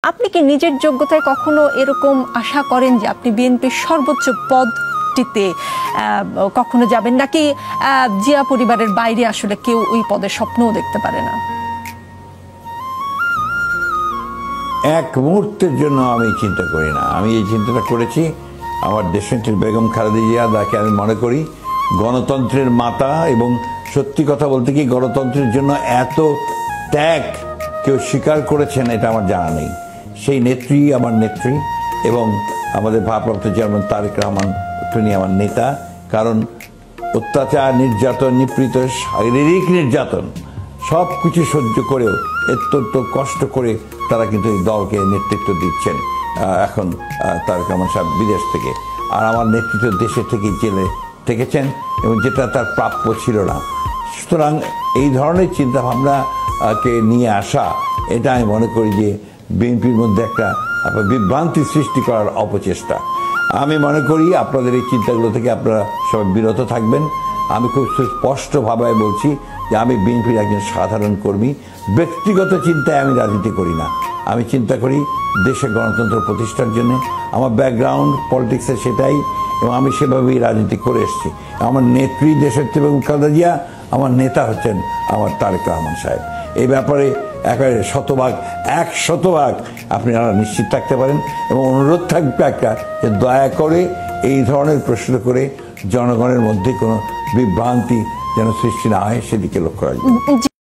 আপনি কি নিজের যোগ্যতায় কখনো এরকম আশা করেন যে আপনি বিএনপির সর্বোচ্চ পদটিতে কখনো যাবেন, নাকি জিয়া পরিবারের বাইরে আসলে কেউ ওই পদের স্বপ্নও দেখতে পারে না? এক মুহূর্তের জন্য আমি চিন্তা করি না। আমি এই চিন্তাটা করেছি আমার দেশনেত্রী বেগম খালেদা জিয়া, যাকে আমি মনে করি গণতন্ত্রের মাতা, এবং সত্যি কথা বলতে কি গণতন্ত্রের জন্য এত ত্যাগ কেউ স্বীকার করেছেন এটা আমার জানা নেই। সেই নেত্রী আমার নেত্রী, এবং আমাদের ভারপ্রাপ্ত চেয়ারম্যান তারেক রহমান তিনি আমার নেতা। কারণ অত্যাচার, নির্যাতন, নিপীড়িত, শারীরিক নির্যাতন সব কিছু সহ্য করেও অত্যন্ত কষ্ট করে তারা কিন্তু এই দলকে নেতৃত্ব দিচ্ছেন এখন তারেক রহমান সাহেব বিদেশ থেকে। আর আমার নেতৃত্ব দেশে থেকে জেলে থেকেছেন, এবং যেটা তার প্রাপ্য ছিল না। সুতরাং এই ধরনের চিন্তাভাবনাকে নিয়ে আসা, এটা আমি মনে করি যে বিএনপির মধ্যে একটা বিভ্রান্তি সৃষ্টি করার অপচেষ্টা। আমি মনে করি আপনাদের এই চিন্তাগুলো থেকে আপনারা সবাই বিরত থাকবেন। আমি খুব স্পষ্টভাবে বলছি যে আমি বিএনপির একজন সাধারণ কর্মী। ব্যক্তিগত চিন্তায় আমি রাজনীতি করি না, আমি চিন্তা করি দেশে গণতন্ত্র প্রতিষ্ঠার জন্য। আমার ব্যাকগ্রাউন্ড পলিটিক্সে সেটাই, এবং আমি সেভাবেই রাজনীতি করে এসেছি। আমার নেত্রী দেশনেত্রী বেগম খালেদা জিয়া, আমার নেতা হচ্ছেন আমার তারেক রহমান সাহেব। এই ব্যাপারে একেবারে 100% আপনারা নিশ্চিত থাকতে পারেন। এবং অনুরোধ থাকবে একটা, যে দয়া করে এই ধরনের প্রশ্ন করে জনগণের মধ্যে কোনো বিভ্রান্তি যেন সৃষ্টি না হয় সেদিকে লক্ষ্য রাখবেন।